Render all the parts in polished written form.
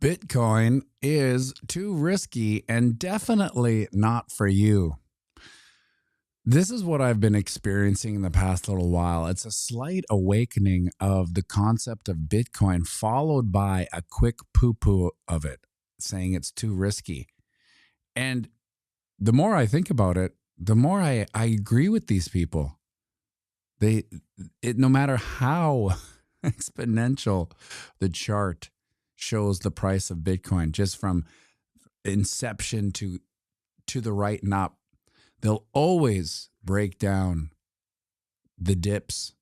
Bitcoin is too risky and definitely not for you. This is what I've been experiencing in the past little while. It's a slight awakening of the concept of Bitcoin, followed by a quick poo-poo of it, saying it's too risky. And the more I think about it, the more I agree with these people. No matter how exponential the chart shows the price of Bitcoin, just from inception to the right and up, they'll always break down the dips,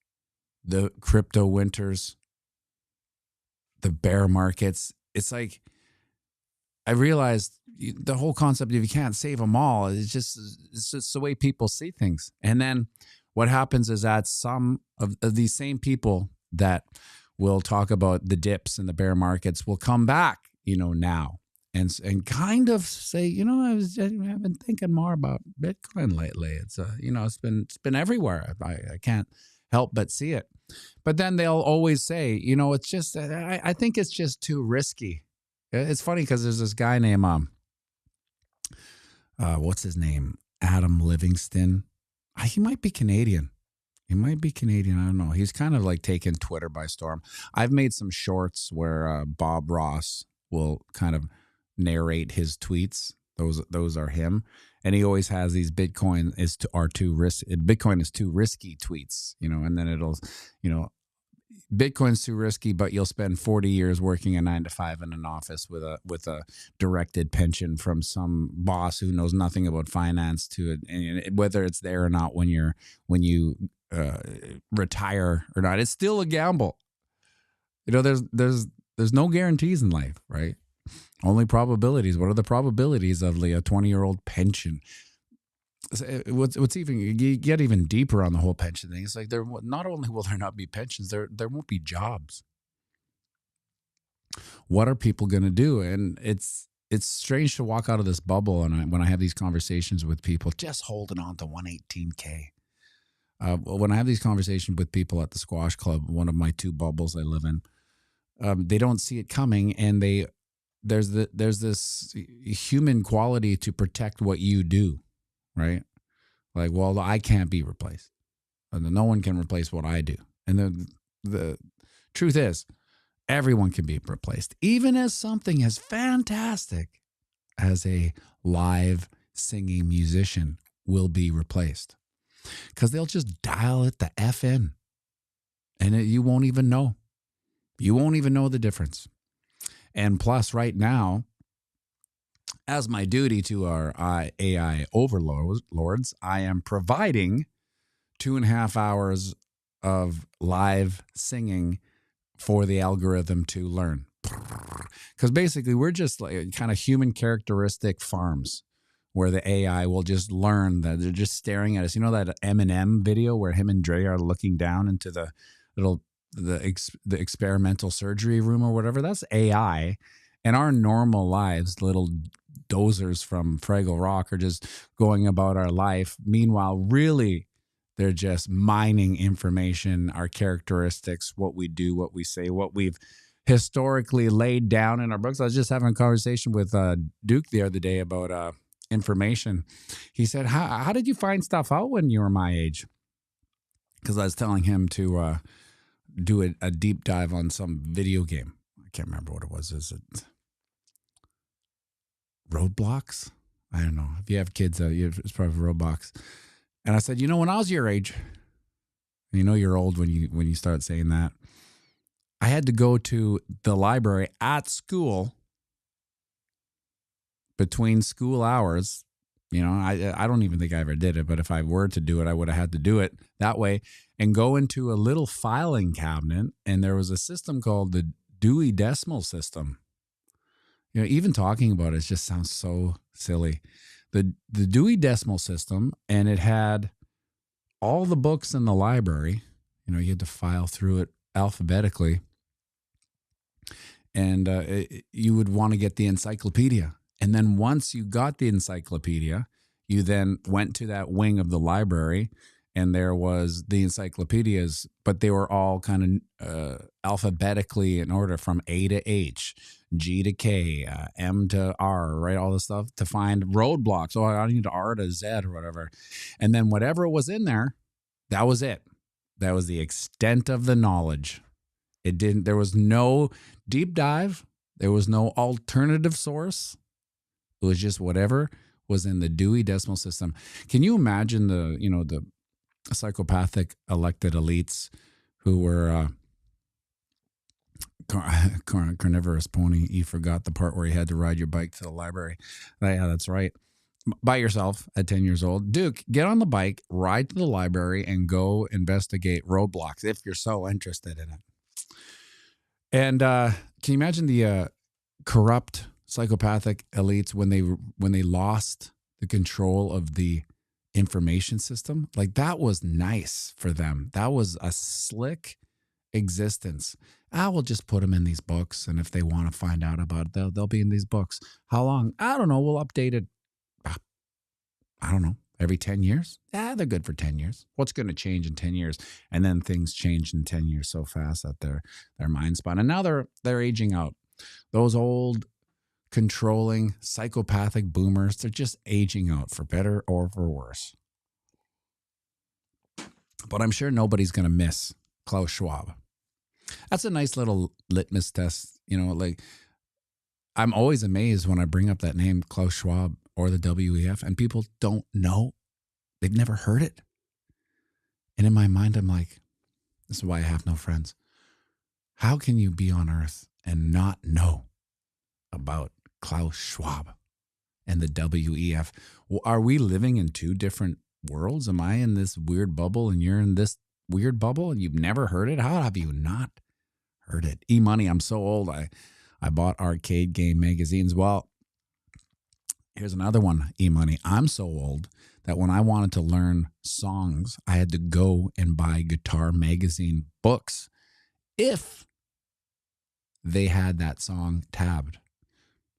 the crypto winters, the bear markets. It's like, I realized the whole concept of you can't save them all. It's just the way people see things. And then what happens is that some of these same people that will talk about the dips and the bear markets will come back, now and kind of say, I've been thinking more about Bitcoin lately. It's it's been everywhere. I can't help but see it. But then they'll always say, it's just, I think it's just too risky. It's funny because there's this guy named what's his name? Adam Livingston. He might be Canadian. I don't know. He's kind of like taken Twitter by storm. I've made some shorts where Bob Ross will kind of narrate his tweets. Those are him, and he always has these Bitcoin is too risky tweets. And then it'll, Bitcoin's too risky, but you'll spend 40 years working a 9-to-5 in an office with a directed pension from some boss who knows nothing about finance to it, and whether it's there or not when you retire or not. It's still a gamble. There's no guarantees in life, right? Only probabilities. What are the probabilities of a 20-year-old pension? What's even, you get even deeper on the whole pension thing. It's like not only will there not be pensions, there won't be jobs. What are people going to do? And it's strange to walk out of this bubble, and when I have these conversations with people, just holding on to 118K. When I have these conversations with people at the squash club, one of my two bubbles I live in, they don't see it coming, and there's this human quality to protect what you do, right? Like, well, I can't be replaced, and no one can replace what I do. And the truth is, everyone can be replaced, even as something as fantastic as a live singing musician will be replaced. Because they'll just dial it the F in, and you won't even know. You won't even know the difference. And plus, right now, as my duty to our AI overlords, I am providing 2.5 hours of live singing for the algorithm to learn. Because basically, we're just like kind of human characteristic farms, where the AI will just learn that they're just staring at us. You know that Eminem video where him and Dre are looking down into the experimental surgery room or whatever? That's AI. And our normal lives, little dozers from Fraggle Rock, are just going about our life. Meanwhile, really, they're just mining information, our characteristics, what we do, what we say, what we've historically laid down in our books. I was just having a conversation with Duke the other day about information. He said, how did you find stuff out when you were my age? Because I was telling him to do a deep dive on some video game. I can't remember what it was. Is it Roblox? I don't know. If you have kids, it's probably Roblox. And I said, when I was your age, you're old when you start saying that, I had to go to the library at school between school hours. I don't even think I ever did it, but if I were to do it, I would have had to do it that way and go into a little filing cabinet. And there was a system called the Dewey Decimal System. Even talking about it just sounds so silly. The Dewey Decimal System, and it had all the books in the library. You had to file through it alphabetically. And you would want to get the encyclopedia. And then once you got the encyclopedia, you then went to that wing of the library and there was the encyclopedias, but they were all kind of alphabetically in order from A to H, G to K, M to R, right? All this stuff to find roadblocks. Oh, I need R to Z or whatever. And then whatever was in there, that was it. That was the extent of the knowledge. There was no deep dive. There was no alternative source. It was just whatever was in the Dewey Decimal System. Can you imagine the psychopathic elected elites who were carnivorous pony? You forgot the part where you had to ride your bike to the library. Yeah, that's right. By yourself at 10 years old. Duke, get on the bike, ride to the library, and go investigate roadblocks if you're so interested in it. And can you imagine the corrupt psychopathic elites when they lost the control of the information system? Like, that was nice for them. That was a slick existence. I will just put them in these books, and if they want to find out about it, they'll be in these books. How long? I don't know. We'll update it. I don't know. Every 10 years? Yeah, they're good for 10 years. What's going to change in 10 years? And then things change in 10 years so fast that their mind spun. And now they're aging out. Those old controlling psychopathic boomers, they're just aging out for better or for worse. But I'm sure nobody's going to miss Klaus Schwab. That's a nice little litmus test. Like, I'm always amazed when I bring up that name, Klaus Schwab or the WEF, and people don't know. They've never heard it. And in my mind, I'm like, this is why I have no friends. How can you be on Earth and not know about Klaus Schwab and the WEF? Are we living in two different worlds? Am I in this weird bubble and you're in this weird bubble and you've never heard it? How have you not heard it? E-Money, I'm so old. I bought arcade game magazines. Well, here's another one, E-Money. I'm so old that when I wanted to learn songs, I had to go and buy guitar magazine books if they had that song tabbed.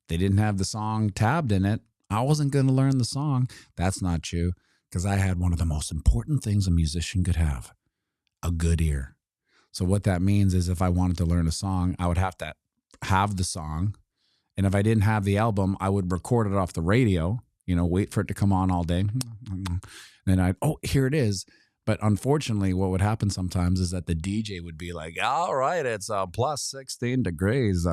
They didn't have the song tabbed in it. I wasn't going to learn the song. That's not true, because I had one of the most important things a musician could have, a good ear. So what that means is if I wanted to learn a song, I would have to have the song. And if I didn't have the album, I would record it off the radio, wait for it to come on all day. Then here it is. But unfortunately, what would happen sometimes is that the DJ would be like, all right, it's plus 16 degrees,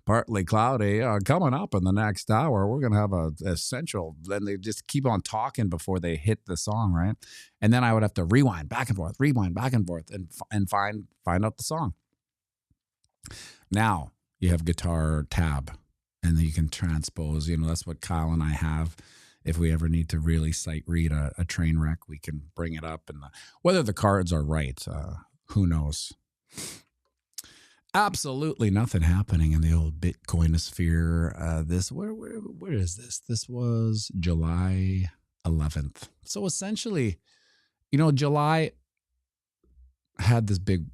partly cloudy. Coming up in the next hour, we're going to have a essential. Then they just keep on talking before they hit the song, right? And then I would have to rewind back and forth, and find out the song. Now you have guitar tab, and then you can transpose. That's what Kyle and I have. If we ever need to really sight read a train wreck, we can bring it up. And whether the cards are right, who knows? Absolutely nothing happening in the old Bitcoinosphere. Where is this? This was July 11th. So essentially, July had this big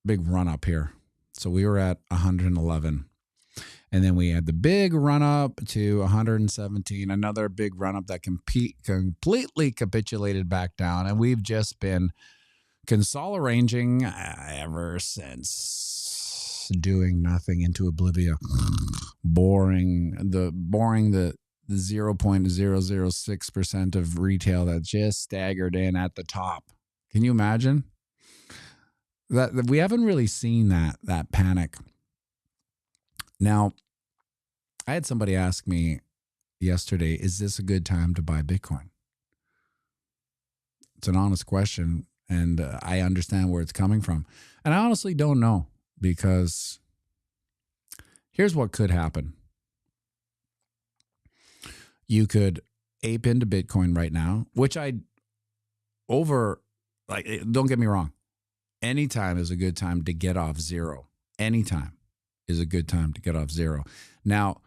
run up here. So we were at 111. And then we had the big run up to 117, another big run up that completely capitulated back down. And we've just been console arranging ever since, doing nothing into oblivion, boring the 0.006% of retail that just staggered in at the top. Can you imagine that? We haven't really seen that panic. Now, I had somebody ask me yesterday, is this a good time to buy Bitcoin? It's an honest question, and I understand where it's coming from. And I honestly don't know, because here's what could happen. You could ape into Bitcoin right now, which don't get me wrong. Anytime is a good time to get off zero. Anytime is a good time to get off zero. Now,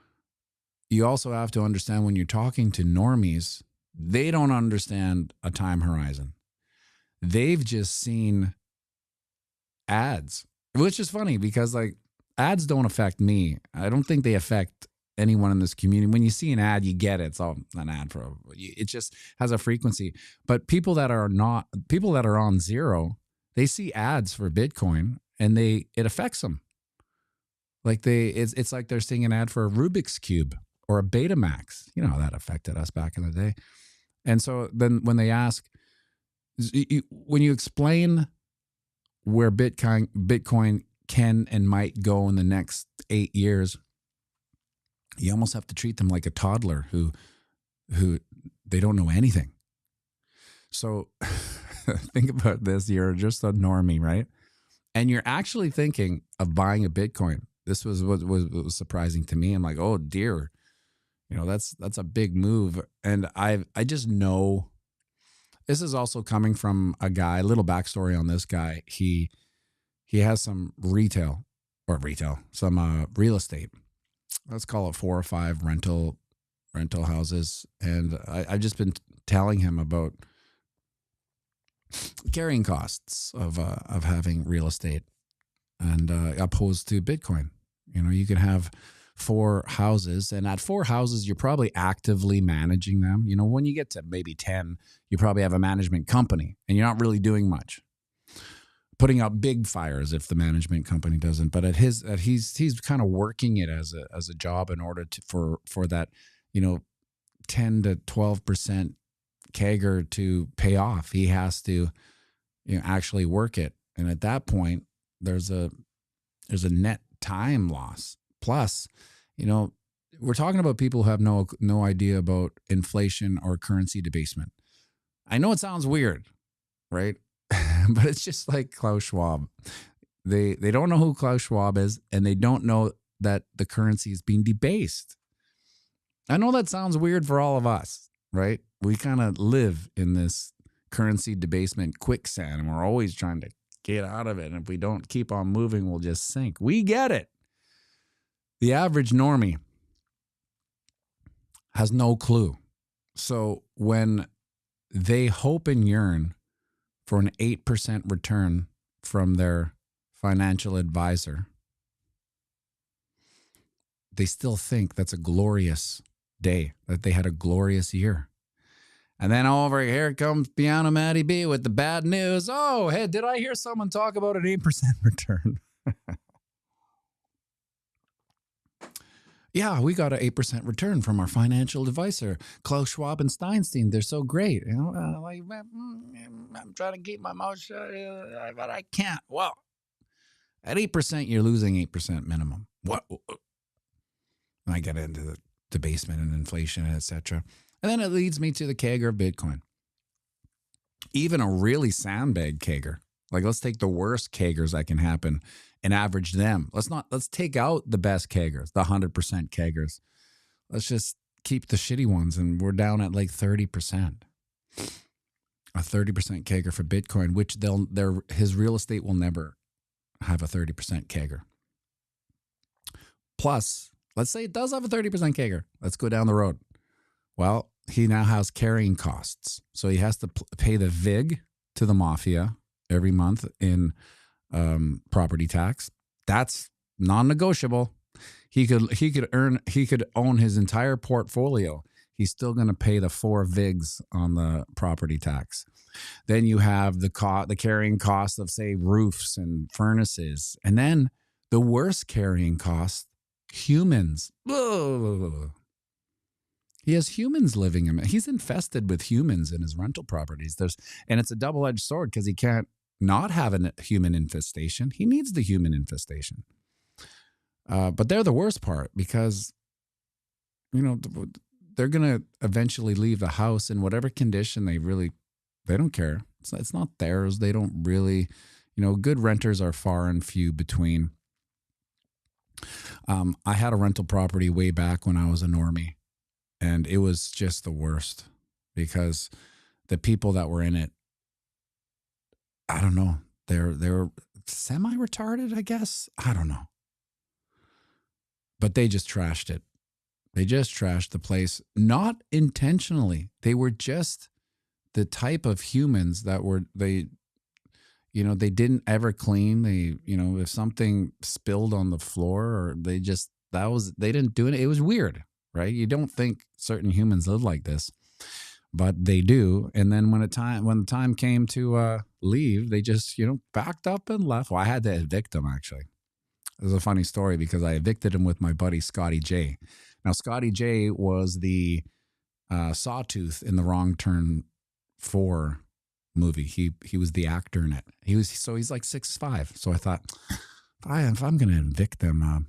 you also have to understand when you're talking to normies, they don't understand a time horizon. They've just seen ads, which is funny because ads don't affect me. I don't think they affect anyone in this community, when you see an ad, you get it. It's all an ad for, it just has a frequency. But people that are on zero, they see ads for Bitcoin and it affects them. Like it's like they're seeing an ad for a Rubik's Cube or a Betamax. You know how that affected us back in the day. And so then when they ask, when you explain where Bitcoin can and might go in the next 8 years, you almost have to treat them like a toddler who they don't know anything. So think about this. You're just a normie, right? And you're actually thinking of buying a Bitcoin. This was what was surprising to me. I'm like, oh dear, that's a big move. And I just know this is also coming from a guy. Little backstory on this guy. He has some some real estate. Let's call it 4 or 5 rental houses. And I've just been telling him about carrying costs of having real estate and opposed to Bitcoin. You can have 4 houses, and at 4 houses, you're probably actively managing them. When you get to maybe 10, you probably have a management company and you're not really doing much, putting out big fires if the management company doesn't. But he's kind of working it as a job in order for that, 10 to 12% CAGR to pay off. He has to, actually work it. And at that point, there's a net time loss. Plus, we're talking about people who have no idea about inflation or currency debasement. I know it sounds weird, right? But it's just like Klaus Schwab. They don't know who Klaus Schwab is, and they don't know that the currency is being debased. I know that sounds weird for all of us, right? We kind of live in this currency debasement quicksand, and we're always trying to get out of it. And if we don't keep on moving, we'll just sink. We get it. The average normie has no clue. So when they hope and yearn for an 8% return from their financial advisor, they still think that's a glorious day, that they had a glorious year. And then over here comes Matty B with the bad news. Oh, hey, did I hear someone talk about an 8% return? Yeah, we got an 8% return from our financial advisor, Klaus Schwab and Steinstein. They're so great. I'm trying to keep my mouth shut, but I can't. Well, at 8%, you're losing 8% minimum. What? And I get into the debasement and inflation, etc. And then it leads me to the CAGR of Bitcoin. Even a really sandbag CAGR. Like, let's take the worst CAGRs that can happen and average them. Let's take out the best CAGRs, the 100% CAGRs. Let's just keep the shitty ones, and we're down at like 30%. A 30% CAGR for Bitcoin, which his real estate will never have a 30% CAGR. Plus, let's say it does have a 30% CAGR. Let's go down the road. Well, he now has carrying costs. So he has to pay the VIG to the mafia every month in property tax. That's non-negotiable. He could own his entire portfolio. He's still going to pay the 4 VIGs on the property tax. Then you have the carrying cost of, say, roofs and furnaces. And then the worst carrying cost, humans. Ugh. He has humans living in him. He's infested with humans in his rental properties. And it's a double-edged sword because he can't not have a human infestation. He needs the human infestation. But they're the worst part because, they're going to eventually leave the house in whatever condition they don't care. It's not theirs. They don't really, good renters are far and few between. I had a rental property way back when I was a normie, and it was just the worst because the people that were in it, I don't know, they were semi-retarded, I guess. I don't know. But they just trashed it. They just trashed the place, not intentionally. They were just the type of humans that they didn't ever clean. They, if something spilled on the floor, or they just they didn't do it. It was weird, right? You don't think certain humans live like this, but they do. And then when the time came to leave, they just, backed up and left. Well, I had to evict them, actually. It was a funny story because I evicted him with my buddy Scotty J. Now, Scotty J was the Sawtooth in the Wrong Turn 4 movie. He was the actor in it. He's like 6'5". So I thought, if I'm going to evict them,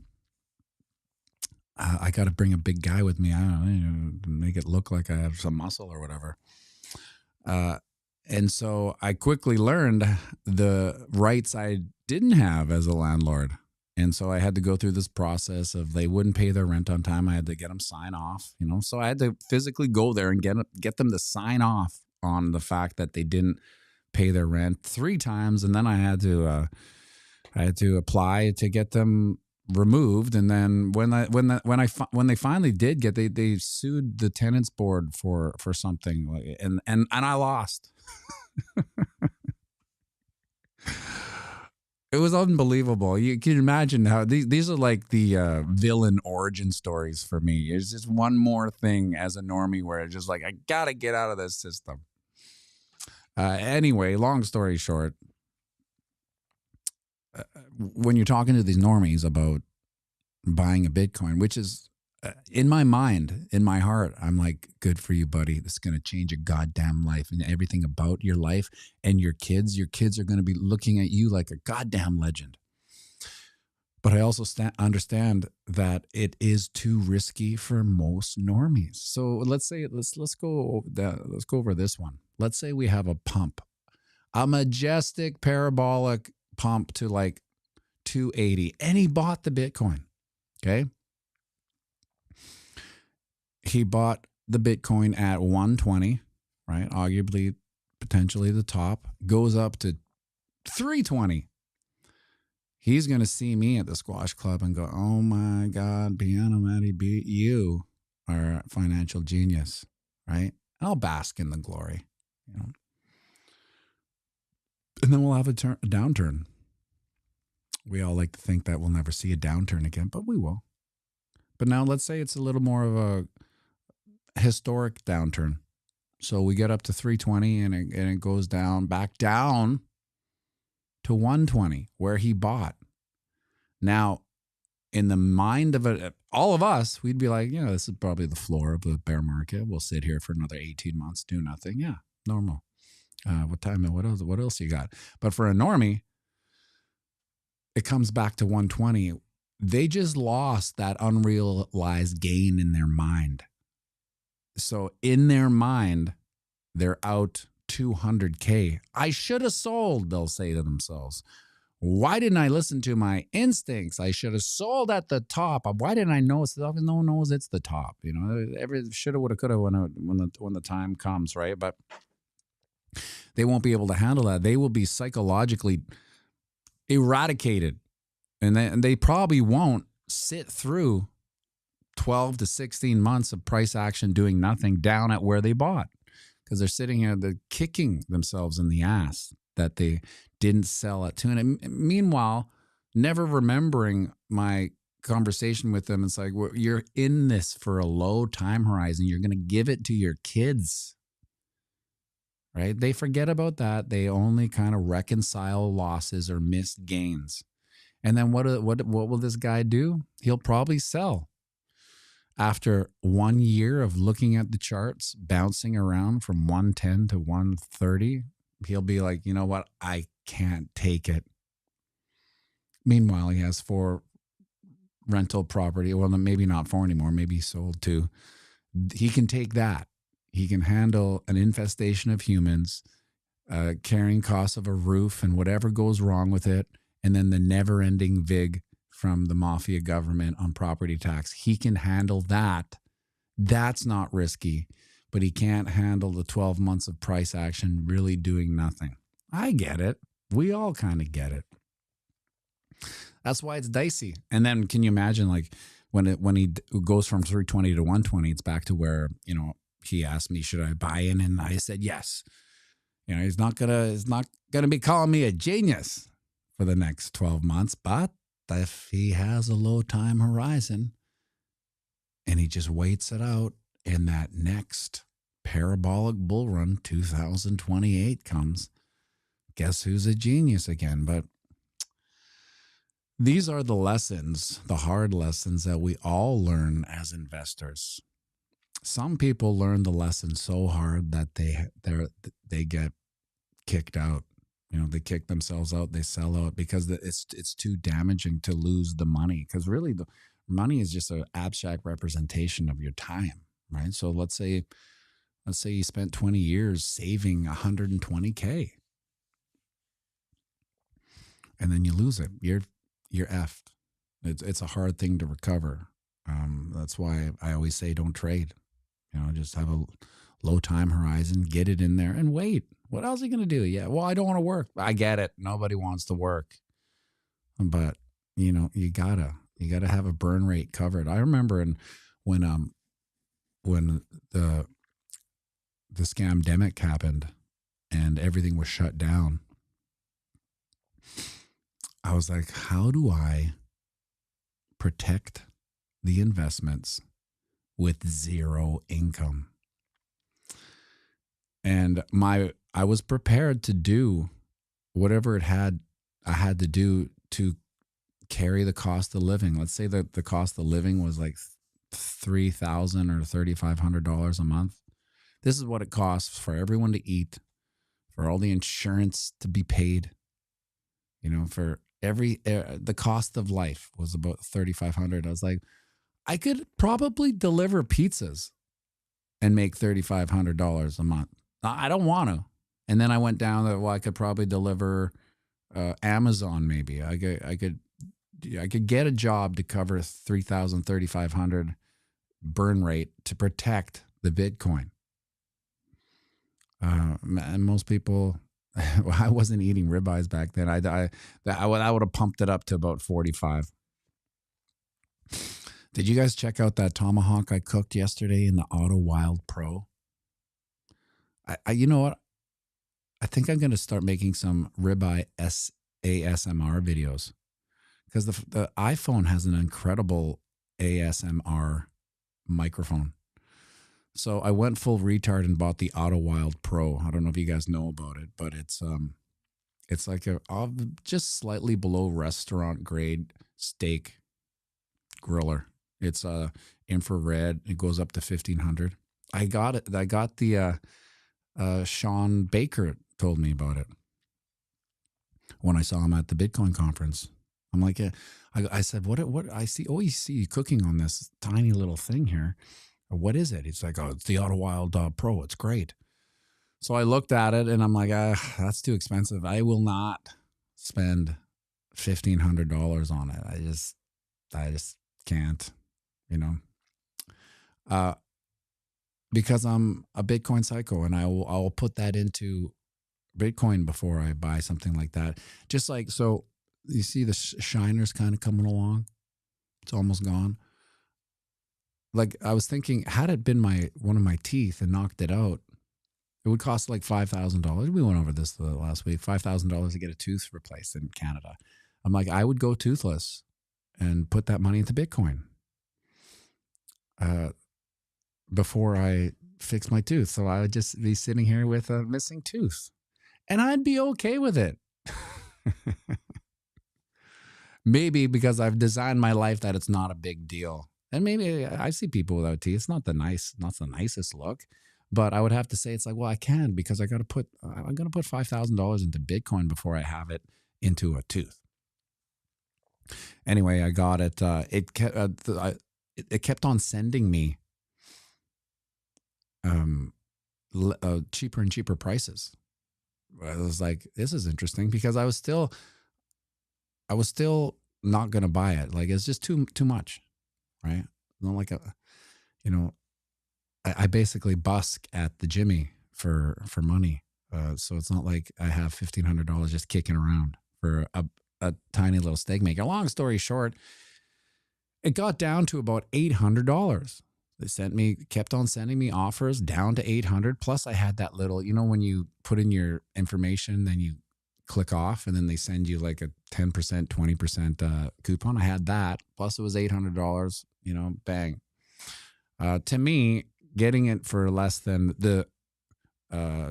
I got to bring a big guy with me. I don't know, make it look like I have some muscle or whatever. And so I quickly learned the rights I didn't have as a landlord. And so I had to go through this process of they wouldn't pay their rent on time. I had to get them sign off, So I had to physically go there and get them to sign off on the fact that they didn't pay their rent 3 times, and then I had to apply to get them removed. And then when they finally did they sued the tenants board for something, and I lost. It was unbelievable. You can imagine how these are like the villain origin stories for me. It's just one more thing as a normie where it's just like, I got to get out of this system. Anyway, long story short, when you're talking to these normies about buying a Bitcoin, which is in my mind, in my heart, I'm like, good for you, buddy. This is going to change your goddamn life and everything about your life and your kids. Your kids are going to be looking at you like a goddamn legend. But I also understand that it is too risky for most normies. So let's go over this one. Let's say we have a pump, a majestic parabolic pump to like 280, and he bought the Bitcoin. Okay. He bought the Bitcoin at 120, right? Arguably, potentially the top, goes up to 320. He's going to see me at the squash club and go, oh my God, pianomattyb, you are a financial genius, right? And I'll bask in the glory, And then we'll have a downturn. We all like to think that we'll never see a downturn again, but we will. But now let's say it's a little more of a historic downturn. So we get up to 320 and it goes back down to 120 where he bought. Now, in the mind of all of us, we'd be like, this is probably the floor of the bear market. We'll sit here for another 18 months, do nothing. Yeah, normal. What else you got? But for a normie, it comes back to 120. They just lost that unrealized gain in their mind. So in their mind, they're out 200K. I should have sold, they'll say to themselves. Why didn't I listen to my instincts? I should have sold at the top. Why didn't I know it's the top? No one knows it's the top. Every shoulda, woulda, coulda when the time comes, right? But they won't be able to handle that. They will be psychologically eradicated, and they probably won't sit through 12 to 16 months of price action doing nothing down at where they bought, because they're sitting here, they're kicking themselves in the ass that they didn't sell at 2. And meanwhile, never remembering my conversation with them. It's like, well, you're in this for a low time horizon. You're going to give it to your kids, right? They forget about that. They only kind of reconcile losses or missed gains. And then what will this guy do? He'll probably sell. After 1 year of looking at the charts, bouncing around from 110 to 130, he'll be like, you know what? I can't take it. Meanwhile, he has 4 rental property. Well, maybe not 4 anymore. Maybe he sold 2. He can take that. He can handle an infestation of humans, carrying costs of a roof and whatever goes wrong with it, and then the never-ending VIG from the mafia government on property tax. He can handle that. That's not risky, but he can't handle the 12 months of price action really doing nothing. I get it. We all kind of get it. That's why it's dicey. And then can you imagine, like, when he goes from 320 to 120, it's back to where, he asked me, should I buy in? And I said, yes. He's not gonna be calling me a genius for the next 12 months, but if he has a low time horizon, and he just waits it out. And that next parabolic bull run, 2028 comes. Guess who's a genius again? But these are the lessons, the hard lessons that we all learn as investors. Some people learn the lesson so hard that they get kicked out. You know, they kick themselves out, they sell out because it's too damaging to lose the money. Because really, the money is just an abstract representation of your time, right? So let's say you spent 20 years saving 120K, and then you lose it. You're effed. It's a hard thing to recover. That's why I always say don't trade. You know, just have a low time horizon, get it in there, and wait. What else are you going to do? Yeah, well, I don't want to work. I get it. Nobody wants to work, but you know, you gotta have a burn rate covered. I remember when the scamdemic happened and everything was shut down, I was like, how do I protect the investments with zero income? And I was prepared to do whatever I had to do to carry the cost of living. Let's say that the cost of living was like $3,000 or $3,500 a month. This is what it costs for everyone to eat, for all the insurance to be paid. You know, for the cost of life was about $3,500. I was like, I could probably deliver pizzas and make $3,500 a month. I don't want to. And then I went down that, well, I could probably deliver Amazon. Maybe I could get a job to cover 3,000, 3,500 burn rate to protect the Bitcoin. And most people, well, I wasn't eating ribeyes back then. I would have pumped it up to about 45. Did you guys check out that tomahawk I cooked yesterday in the Auto Wild Pro? You know what? I think I'm going to start making some ribeye ASMR videos because the iPhone has an incredible ASMR microphone. So I went full retard and bought the Auto Wild Pro. I don't know if you guys know about it, but it's like a just slightly below restaurant grade steak griller. It's infrared. It goes up to 1,500. I got it. I got the Sean Baker told me about it when I saw him at the Bitcoin conference. I'm like, I said, what I see? Oh, you see you cooking on this tiny little thing here. What is it? He's like, oh, it's the Auto Wild Pro. It's great. So I looked at it and I'm like, that's too expensive. I will not spend $1,500 on it. I just can't, you know, because I'm a Bitcoin psycho and I'll put that into Bitcoin before I buy something like that. Just like, so you see the shiners kind of coming along. It's almost gone. Like I was thinking, had it been one of my teeth and knocked it out, it would cost like $5,000. We went over this the last week, $5,000 to get a tooth replaced in Canada. I'm like, I would go toothless and put that money into Bitcoin before I fix my tooth. So I would just be sitting here with a missing tooth and I'd be okay with it. Maybe because I've designed my life that it's not a big deal. And maybe I see people without teeth. It's not the nicest look, but I would have to say it's like, well, I can because I'm gonna put $5,000 into Bitcoin before I have it into a tooth. Anyway, I got it. It kept on sending me cheaper and cheaper prices. I was like, this is interesting because I was still not gonna buy it. Like it's just too much. Right? Not like I basically busk at the Jimmy for money. So it's not like I have $1,500 just kicking around for a tiny little steak maker. Long story short, it got down to about $800. They kept on sending me offers down to $800. Plus I had that little, when you put in your information, then you click off and then they send you like a 10%, 20% coupon. I had that. Plus it was $800, bang. To me, getting it for less than the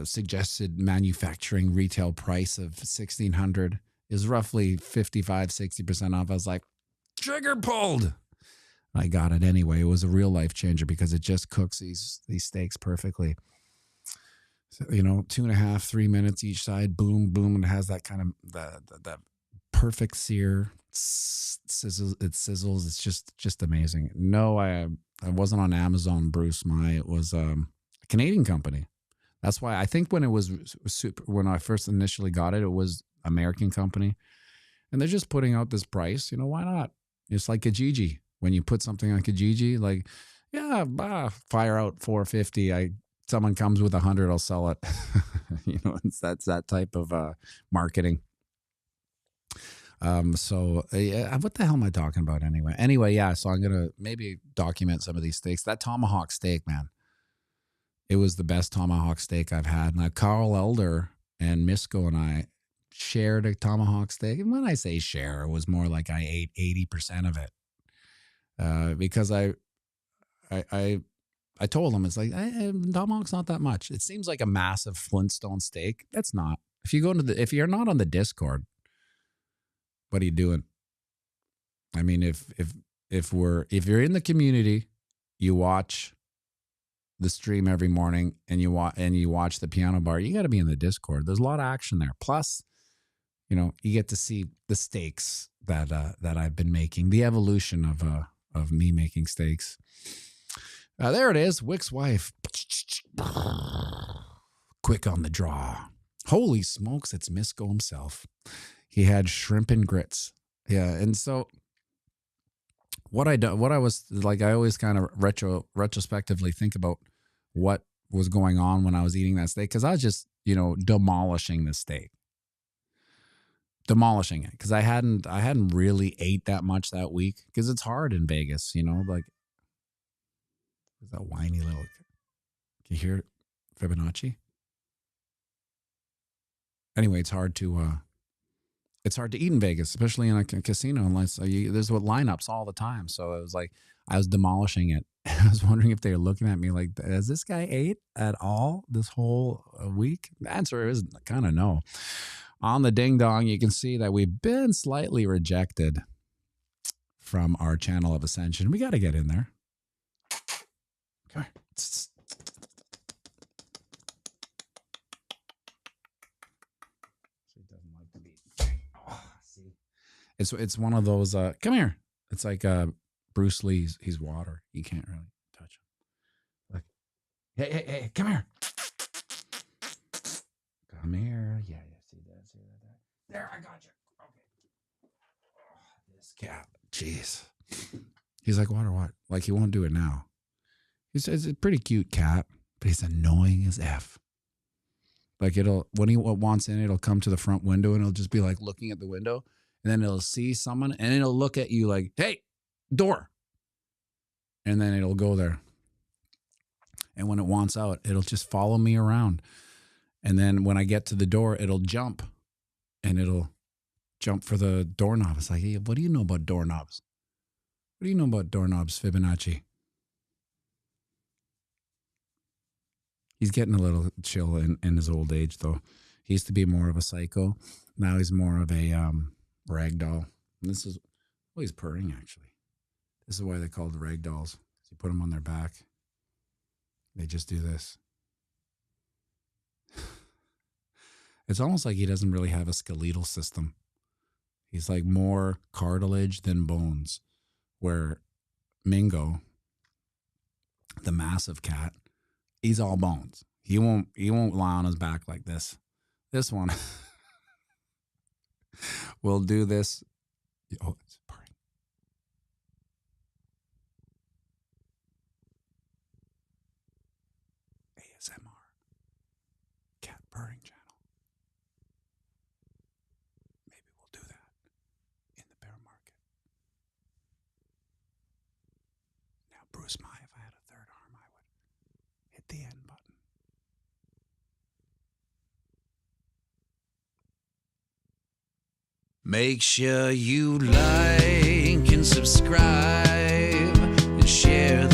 suggested manufacturing retail price of $1,600 is roughly 55-60% off. I was like, trigger pulled. I got it anyway. It was a real life changer because it just cooks these steaks perfectly. So, 2.5, 3 minutes each side, boom, boom, and it has that kind of that perfect sear. It sizzles. It's just amazing. No, I wasn't on Amazon, Bruce. It was a Canadian company. That's why I think when I first initially got it, it was American company, and they're just putting out this price. Why not? It's like Kijiji. When you put something on Kijiji, like, yeah, fire out $450. Someone comes with $100, I'll sell it. That's that type of marketing. So yeah, what the hell am I talking about anyway? Anyway, yeah. So I'm gonna maybe document some of these steaks. That tomahawk steak, man, it was the best tomahawk steak I've had. Now, Carl Elder and Misco and I shared a tomahawk steak, and when I say share, it was more like I ate 80% of it. Because I told him, it's like, tomahawk's not that much. It seems like a massive Flintstone steak. That's not. If you're not on the Discord, what are you doing? I mean, if you're in the community, you watch the stream every morning and you watch the piano bar, you got to be in the Discord. There's a lot of action there. Plus, you get to see the steaks that I've been making, the evolution of me making steaks. There it is. Wick's wife. Quick on the draw. Holy smokes, it's Misco himself. He had shrimp and grits. Yeah, and so what I was like, I always kind of retrospectively think about what was going on when I was eating that steak, because I was just, demolishing the steak. Demolishing it, because I hadn't really ate that much that week, because it's hard in Vegas, like, is that whiny little, can you hear Fibonacci? Anyway, it's hard to eat in Vegas, especially in a casino, unless there's lineups all the time. So it was like, I was demolishing it. I was wondering if they were looking at me like, has this guy ate at all this whole week? The answer is kind of no. On the ding dong, you can see that we've been slightly rejected from our channel of ascension. We got to get in there. Okay. She doesn't like to be. Oh, see, it's one of those. Come here. It's like Bruce Lee's. He's water. You can't really touch him. Like, hey, come here. Come here. Yeah. See that. There, I got you. Okay. Oh, this cat. Jeez. He's like, what? Like, he won't do it now. He's a pretty cute cat, but he's annoying as F. Like, when he wants in, it'll come to the front window and it'll just be like looking at the window, and then it'll see someone and it'll look at you like, hey, door. And then it'll go there. And when it wants out, it'll just follow me around. And then when I get to the door, it'll jump, and it'll jump for the doorknob. It's like, hey, what do you know about doorknobs? What do you know about doorknobs, Fibonacci? He's getting a little chill in his old age, though. He used to be more of a psycho. Now he's more of a rag doll. And this is, well, he's purring, actually. This is why they call the rag dolls. You put them on their back. They just do this. It's almost like he doesn't really have a skeletal system. He's like more cartilage than bones. Where Mingo, the massive cat, he's all bones. He won't lie on his back like this. This one will do this. Oh, it's purring. ASMR. Cat purring channel. Maybe we'll do that in the bear market. Now, Bruce, if I had a third arm, I would hit the end button. Make sure you like and subscribe and share